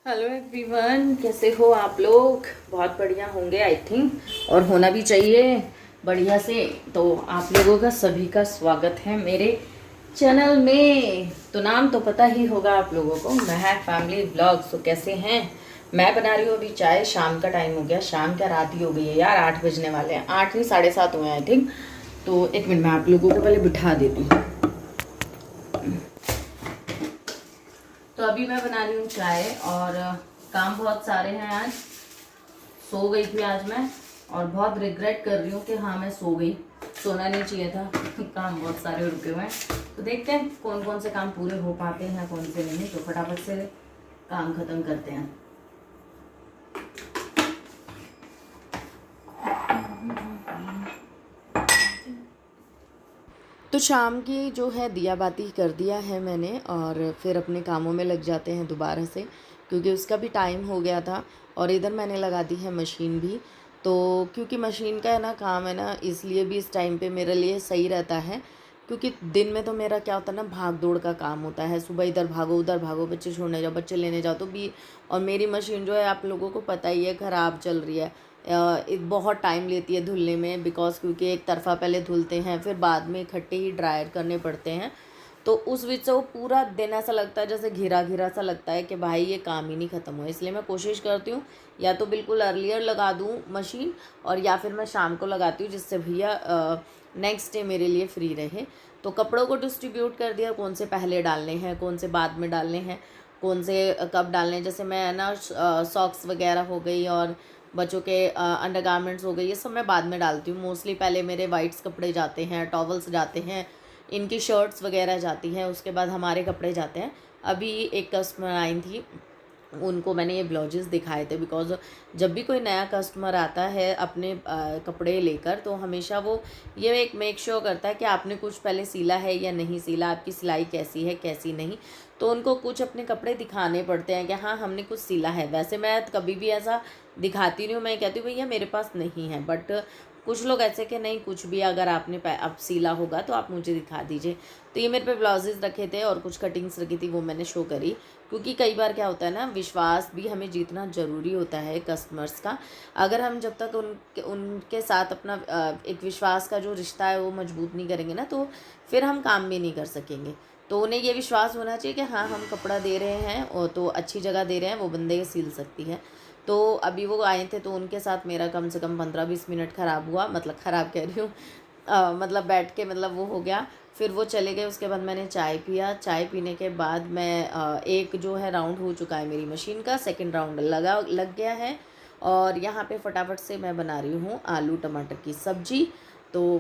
Hello everyone, कैसे हो आप लोग। बहुत बढ़िया होंगे आई थिंक, और होना भी चाहिए बढ़िया से। तो आप लोगों का सभी का स्वागत है मेरे चैनल में। तो नाम तो पता ही होगा आप लोगों को, महक फैमिली व्लॉग्स। तो कैसे हैं। मैं बना रही हूँ अभी चाय। शाम का टाइम हो गया, शाम क्या रात ही हो गई है यार, 8 बजने वाले हैं। 8 नहीं 7:30 हुए हैं आई थिंक। तो एक मिनट मैं आप लोगों को पहले बिठा देती हूँ। तो अभी मैं बना रही हूँ चाय, और काम बहुत सारे हैं आज। सो गई थी आज मैं, और बहुत रिग्रेट कर रही हूँ कि हाँ मैं सो गई। सोना नहीं चाहिए था। काम बहुत सारे रुके हुए हैं। तो देखते हैं कौन कौन से काम पूरे हो पाते हैं, कौन से नहीं। तो फटाफट से काम खत्म करते हैं। तो शाम की जो है दिया बाती कर दिया है मैंने, और फिर अपने कामों में लग जाते हैं दोबारा से, क्योंकि उसका भी टाइम हो गया था। और इधर मैंने लगा दी है मशीन भी। तो क्योंकि मशीन का है ना काम है ना, इसलिए भी इस टाइम पे मेरे लिए सही रहता है। क्योंकि दिन में तो मेरा क्या होता है ना, भाग दौड़ का काम होता है। सुबह इधर भागो उधर भागो, बच्चे छोड़ने जाओ बच्चे लेने जाओ तो भी। और मेरी मशीन जो है आप लोगों को पता ही है ख़राब चल रही है। बहुत टाइम लेती है धुलने में, बिकॉज क्योंकि एक तरफ़ा पहले धुलते हैं, फिर बाद में इकट्ठे ही ड्रायर करने पड़ते हैं। तो उस बीच से वो पूरा दिन ऐसा लगता है जैसे घिरा घिरा सा लगता है कि भाई ये काम ही नहीं ख़त्म हुआ। इसलिए मैं कोशिश करती हूँ या तो बिल्कुल अर्लियर लगा दूँ मशीन, और या फिर मैं शाम को लगाती हूँ, जिससे भैया नेक्स्ट डे मेरे लिए फ्री रहे। तो कपड़ों को डिस्ट्रीब्यूट कर दिया, कौन से पहले डालने हैं, कौन से बाद में डालने हैं, कौन से कब डालने हैं। जैसे मैं ना सॉक्स वगैरह हो गई, और बच्चों के अंडरगारमेंट्स हो गए, ये सब मैं बाद में डालती हूँ। मोस्टली पहले मेरे वाइट्स कपड़े जाते हैं, टॉवल्स जाते हैं, इनकी शर्ट्स वगैरह जाती हैं, उसके बाद हमारे कपड़े जाते हैं। अभी एक कस्टमर आई थी, उनको मैंने ये ब्लाउजेस दिखाए थे। बिकॉज जब भी कोई नया कस्टमर आता है अपने कपड़े लेकर, तो हमेशा वो ये एक मेक श्योर करता है कि आपने कुछ पहले सिला है या नहीं सिला, आपकी सिलाई कैसी है कैसी नहीं। तो उनको कुछ अपने कपड़े दिखाने पड़ते हैं कि हाँ हमने कुछ सिला है। वैसे मैं कभी भी ऐसा दिखाती नहीं हूँ, मैं कहती हूँ भैया मेरे पास नहीं है। बट कुछ लोग ऐसे कि नहीं, कुछ भी अगर आपने अब सिला होगा तो आप मुझे दिखा दीजिए। तो ये मेरे पे ब्लाउजेज़ रखे थे और कुछ कटिंग्स रखी थी, वो मैंने शो करी। क्योंकि कई बार क्या होता है ना, विश्वास भी हमें जीतना ज़रूरी होता है कस्टमर्स का। अगर हम जब तक उनके साथ अपना एक विश्वास का जो रिश्ता है वो मजबूत नहीं करेंगे ना, तो फिर हम काम भी नहीं कर सकेंगे। तो उन्हें ये विश्वास होना चाहिए कि हाँ हम कपड़ा दे रहे हैं और तो अच्छी जगह दे रहे हैं, वो बंदे सिल सकती है। तो अभी वो आए थे, तो उनके साथ मेरा कम से कम 15-20 मिनट ख़राब हुआ। मतलब ख़राब कह रही हूँ, मतलब बैठ के मतलब वो हो गया। फिर वो चले गए, उसके बाद मैंने चाय पिया। चाय पीने के बाद मैं एक जो है राउंड हो चुका है मेरी मशीन का, सेकंड राउंड लग गया है। और यहाँ पे फटाफट से मैं बना रही हूँ आलू टमाटर की सब्ज़ी। तो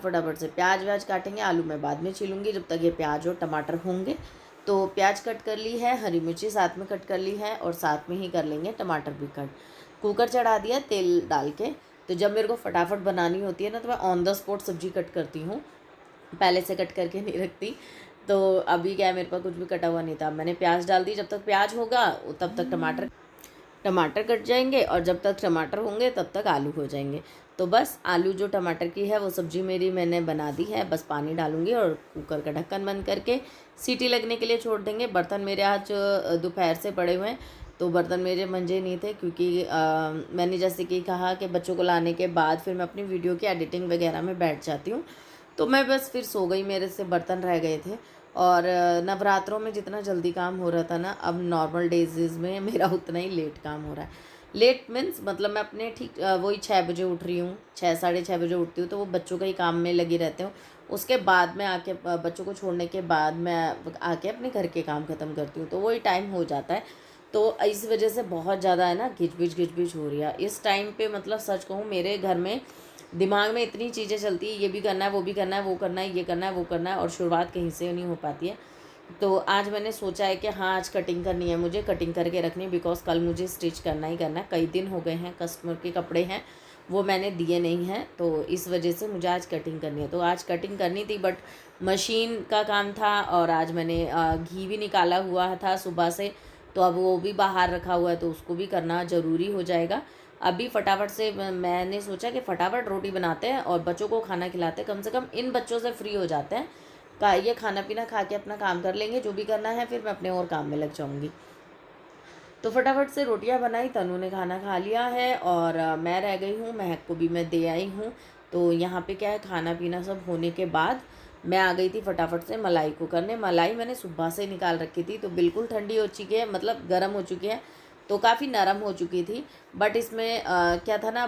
फटाफट से प्याज व्याज काटेंगे, आलू मैं बाद में छीलूँगी जब तक ये प्याज और टमाटर होंगे। तो प्याज कट कर ली है, हरी मिर्ची साथ में कट कर ली है, और साथ में ही कर लेंगे टमाटर भी कट। कुकर चढ़ा दिया तेल डाल के। तो जब मेरे को फटाफट बनानी होती है ना, तो मैं ऑन द स्पॉट सब्ज़ी कट करती हूँ, पहले से कट करके नहीं रखती। तो अभी क्या है, मेरे पास कुछ भी कटा हुआ नहीं था, मैंने प्याज डाल दी। जब तक प्याज होगा तब तक टमाटर कट जाएंगे, और जब तक टमाटर होंगे तब तक आलू हो जाएंगे। तो बस आलू जो टमाटर की है वो सब्ज़ी मेरी मैंने बना दी है। बस पानी डालूंगी और कुकर का ढक्कन बंद करके सीटी लगने के लिए छोड़ देंगे। बर्तन मेरे आज दोपहर से पड़े हुए हैं, तो बर्तन मेरे मंजे नहीं थे, क्योंकि मैंने जैसे कि कहा कि बच्चों को लाने के बाद फिर मैं अपनी वीडियो की एडिटिंग वगैरह में बैठ जाती हूँ। तो मैं बस फिर सो गई, मेरे से बर्तन रह गए थे। और नवरात्रों में जितना जल्दी काम हो रहा था ना, अब नॉर्मल डेज़ में मेरा उतना ही लेट काम हो रहा है। लेट मीन्स मतलब मैं अपने ठीक वही 6 बजे उठ रही हूँ, 6 साढ़े 6 बजे उठती हूँ। तो वो बच्चों का ही काम में लगी रहते हूँ। उसके बाद में आके बच्चों को छोड़ने के बाद मैं आके अपने घर के काम ख़त्म करती हूँ, तो वही टाइम हो जाता है। तो इस वजह से बहुत ज़्यादा है ना घिच हो रही है इस टाइम पे। मतलब सच कहूँ, मेरे घर में दिमाग में इतनी चीज़ें चलती है, ये भी करना है, वो भी करना है, वो करना है, ये करना है, वो करना है, और शुरुआत कहीं से नहीं हो पाती है। तो आज मैंने सोचा है कि हाँ आज कटिंग करनी है, मुझे कटिंग करके रखनी है। बिकॉज कल मुझे स्टिच करना ही करना है। कई दिन हो गए हैं, कस्टमर के कपड़े हैं वो मैंने दिए नहीं हैं, तो इस वजह से मुझे आज कटिंग करनी है। तो आज कटिंग करनी थी, बट मशीन का काम था, और आज मैंने घी भी निकाला हुआ था सुबह से, तो अब वो भी बाहर रखा हुआ है, तो उसको भी करना ज़रूरी हो जाएगा। अभी फटाफट से मैंने सोचा कि फटाफट रोटी बनाते हैं और बच्चों को खाना खिलाते हैं, कम से कम इन बच्चों से फ्री हो जाते हैं। ये खाना पीना खा के अपना काम कर लेंगे, जो भी करना है, फिर मैं अपने और काम में लग जाऊंगी। तो फटाफट से रोटियां बनाई, तनु ने खाना खा लिया है और मैं रह गई हूँ, महक को भी मैं दे आई हूँ। तो यहाँ पे क्या है, खाना पीना सब होने के बाद मैं आ गई थी फटाफट से मलाई को करने। मलाई मैंने सुबह से निकाल रखी थी, तो बिल्कुल ठंडी हो चुकी है, मतलब गर्म हो चुकी है, तो काफ़ी नरम हो चुकी थी। बट इसमें क्या था ना,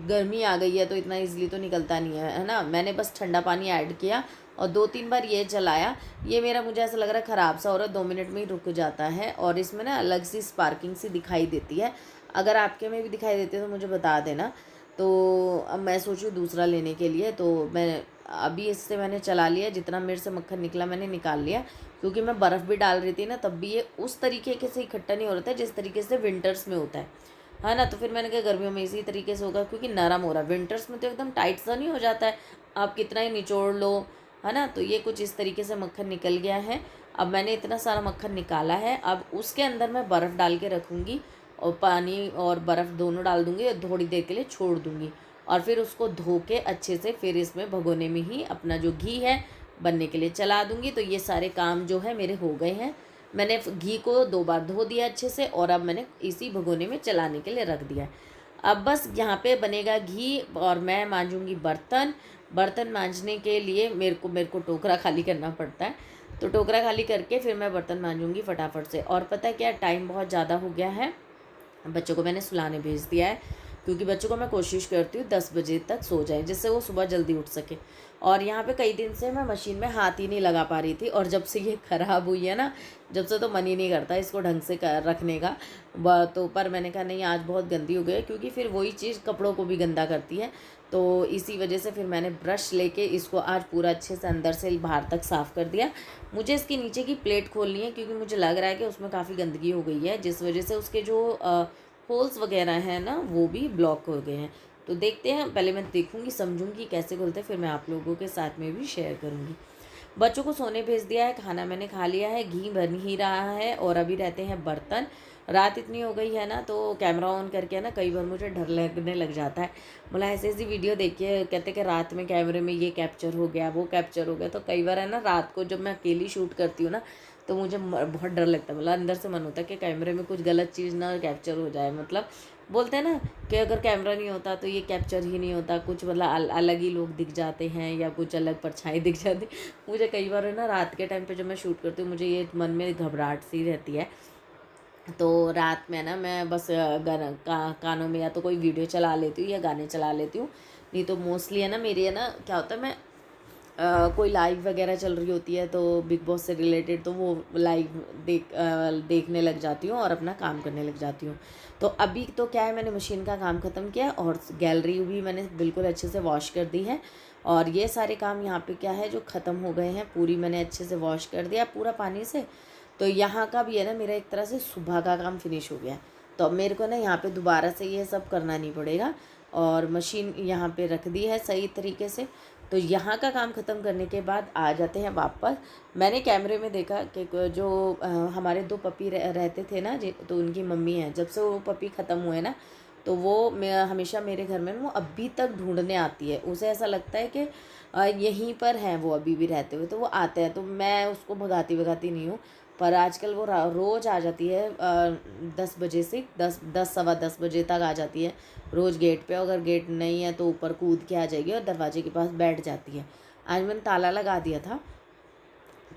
गर्मी आ गई है तो इतना इजीली तो निकलता नहीं है ना। मैंने बस ठंडा पानी ऐड किया और 2-3 बार ये चलाया। ये मेरा, मुझे ऐसा लग रहा है ख़राब सा हो रहा है, 2 मिनट में ही रुक जाता है और इसमें ना अलग सी स्पार्किंग सी दिखाई देती है। अगर आपके में भी दिखाई देती है तो मुझे बता देना। तो अब मैं सोचूँ दूसरा लेने के लिए, तो मैं अभी इससे मैंने चला लिया, जितना मेरे से मक्खन निकला मैंने निकाल लिया। क्योंकि मैं बर्फ़ भी डाल रही थी ना, तब भी ये उस तरीके के से इकट्ठा नहीं हो रहा था जिस तरीके से विंटर्स में होता है ना। तो फिर मैंने कहा गर्मियों में इसी तरीके से होगा, क्योंकि नरम हो रहा है। विंटर्स में तो एकदम टाइट सा नहीं हो जाता है, आप कितना ही निचोड़ लो, है ना। तो ये कुछ इस तरीके से मक्खन निकल गया है। अब मैंने इतना सारा मक्खन निकाला है, अब उसके अंदर मैं बर्फ़ डाल के रखूँगी और पानी और बर्फ़ दोनों डाल दूँगी और थोड़ी देर के लिए छोड़ दूँगी और फिर उसको धो के अच्छे से फिर इसमें भगोने में ही अपना जो घी है बनने के लिए चला दूँगी। तो ये सारे काम जो है मेरे हो गए हैं। मैंने घी को 2 बार धो दिया अच्छे से और अब मैंने इसी भगोने में चलाने के लिए रख दिया है। अब बस यहाँ पे बनेगा घी और मैं मांजूँगी बर्तन। बर्तन मांजने के लिए मेरे को टोकरा खाली करना पड़ता है, तो टोकरा खाली करके फिर मैं बर्तन मांजूँगी फटाफट से। और पता है क्या, टाइम बहुत ज़्यादा हो गया है, बच्चों को मैंने सुलाने भेज दिया है, क्योंकि बच्चों को मैं कोशिश करती हूँ 10 बजे तक सो जाए, जिससे वो सुबह जल्दी उठ सके। और यहाँ पे कई दिन से मैं मशीन में हाथ ही नहीं लगा पा रही थी, और जब से ये ख़राब हुई है ना, जब से तो मन ही नहीं करता इसको ढंग से रखने का। तो पर मैंने कहा नहीं, आज बहुत गंदी हो गई है, क्योंकि फिर वही चीज़ कपड़ों को भी गंदा करती है। तो इसी वजह से फिर मैंने ब्रश लेके इसको आज पूरा अच्छे से अंदर से बाहर तक साफ़ कर दिया। मुझे इसके नीचे की प्लेट खोलनी है, क्योंकि मुझे लग रहा है कि उसमें काफ़ी गंदगी हो गई है, जिस वजह से उसके जो होल्स वगैरह हैं ना, वो भी ब्लॉक हो गए हैं। तो देखते हैं, पहले मैं देखूंगी, समझूंगी कैसे खुलते हैं, फिर मैं आप लोगों के साथ में भी शेयर करूंगी। बच्चों को सोने भेज दिया है, खाना मैंने खा लिया है, घी बन ही रहा है और अभी रहते हैं बर्तन। रात इतनी हो गई है ना, तो कैमरा ऑन करके ना कई बार मुझे डर लगने लग जाता है। बोला ऐसी ऐसी वीडियो देखिए, कहते कि रात में कैमरे में ये कैप्चर हो गया, वो कैप्चर हो गया। तो कई बार है ना, रात को जब मैं अकेली शूट करती हूँ ना, तो मुझे बहुत डर लगता है। मतलब अंदर से मन होता है कि कैमरे में कुछ गलत चीज़ ना कैप्चर हो जाए। मतलब बोलते हैं ना कि अगर कैमरा नहीं होता तो ये कैप्चर ही नहीं होता, कुछ मतलब अलग ही लोग दिख जाते हैं या कुछ अलग परछाई दिख जाती। मुझे कई बार है ना, रात के टाइम पे जब मैं शूट करती हूँ, मुझे ये मन में घबराहट सी रहती है। तो रात में ना मैं बस कानों में या तो कोई वीडियो चला लेती हूँ या गाने चला लेती हूँ। नहीं तो मोस्टली है ना, मेरी है ना क्या होता है, मैं कोई लाइव वगैरह चल रही होती है तो बिग बॉस से रिलेटेड, तो वो लाइव देखने लग जाती हूँ और अपना काम करने लग जाती हूँ। तो अभी तो क्या है, मैंने मशीन का काम ख़त्म किया और गैलरी भी मैंने बिल्कुल अच्छे से वॉश कर दी है। और ये सारे काम यहाँ पे क्या है जो ख़त्म हो गए हैं, पूरी मैंने अच्छे से वॉश कर दिया पूरा पानी से। तो यहाँ का भी है ना, मेरा एक तरह से सुबह का काम फिनिश हो गया। तो अब मेरे को ना यहाँ पे दोबारा से ये सब करना नहीं पड़ेगा, और मशीन यहाँ पे रख दी है सही तरीके से। तो यहाँ का काम ख़त्म करने के बाद आ जाते हैं वापस। मैंने कैमरे में देखा कि जो हमारे 2 पपी रहते थे ना, तो उनकी मम्मी है, जब से वो पपी ख़त्म हुए ना, तो वो हमेशा मेरे घर में वो अभी तक ढूंढने आती है। उसे ऐसा लगता है कि यहीं पर हैं वो अभी भी रहते हुए, तो वो आते हैं। तो मैं उसको भगाती नहीं हूँ, पर आजकल वो रोज़ आ जाती है 10 बजे से 10 सवा 10 बजे तक आ जाती है रोज़ गेट पे। अगर गेट नहीं है तो ऊपर कूद के आ जाएगी और दरवाजे के पास बैठ जाती है। आज मैंने ताला लगा दिया था,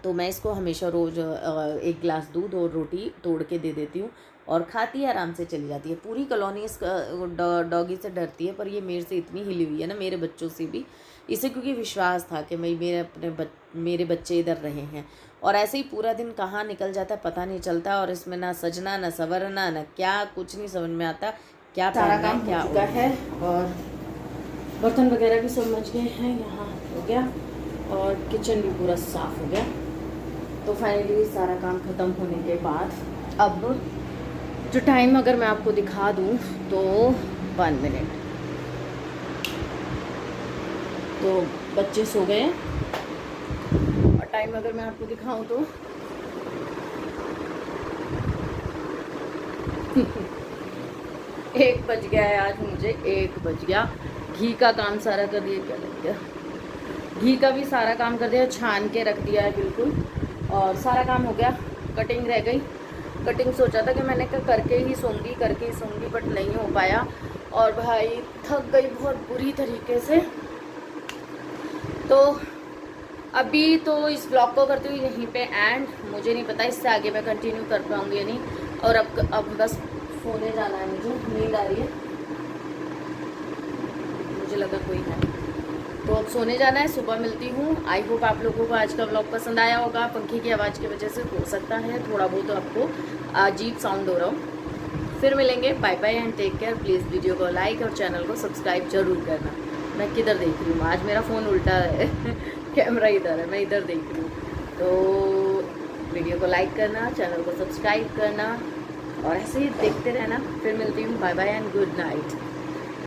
तो मैं इसको हमेशा रोज़ 1 गिलास दूध और रोटी तोड़ के दे देती हूँ और खाती है, आराम से चली जाती है। पूरी कॉलोनी इस डॉगी से डरती है, पर ये मेरे से इतनी हिली हुई है ना, मेरे बच्चों से भी। इसे क्योंकि विश्वास था कि मेरे बच्चे इधर रहे हैं, और ऐसे ही पूरा दिन कहाँ निकल जाता है पता नहीं चलता। और इसमें ना सजना ना संवरना ना क्या, कुछ नहीं समझ में आता क्या सारा काम क्या हो चुका है। और बर्तन वगैरह भी सब मच गए हैं, यहाँ हो गया, और किचन भी पूरा साफ़ हो गया। तो फाइनली सारा काम ख़त्म होने के बाद अब जो टाइम अगर मैं आपको दिखा दूँ तो 1 मिनट, तो बच्चे सो गए हैं। और टाइम अगर मैं आपको दिखाऊं तो 1 बज गया है। आज मुझे 1 बज गया। घी का काम सारा कर दिया, क्या लग गया, घी का भी सारा काम कर दिया, छान के रख दिया है बिल्कुल, और सारा काम हो गया। कटिंग रह गई, कटिंग सोचा था कि मैंने करके ही सोऊंगी बट नहीं हो पाया। और भाई थक गई बहुत बुरी तरीके से। तो अभी तो इस ब्लॉग को करती हूँ यहीं पे एंड। मुझे नहीं पता इससे आगे मैं कंटिन्यू कर पाऊँगी या नहीं। और अब बस सोने जाना है, मुझे नींद आ रही है, मुझे लगा कोई है तो अब सोने जाना है। सुबह मिलती हूँ। आई होप आप लोगों को आज का व्लॉग पसंद आया होगा। पंखे की आवाज़ की वजह से हो सकता है थोड़ा बहुत तो आपको अजीब साउंड हो रहा हो। फिर मिलेंगे। Bye bye and take care. Please video को लाइक और चैनल को सब्सक्राइब जरूर करना। मैं किधर देख रही हूँ, आज मेरा फ़ोन उल्टा है कैमरा इधर है, मैं इधर देख रही हूँ। तो वीडियो को लाइक करना, चैनल को सब्सक्राइब करना और ऐसे ही देखते रहना। फिर मिलती हूँ। Bye bye and good night.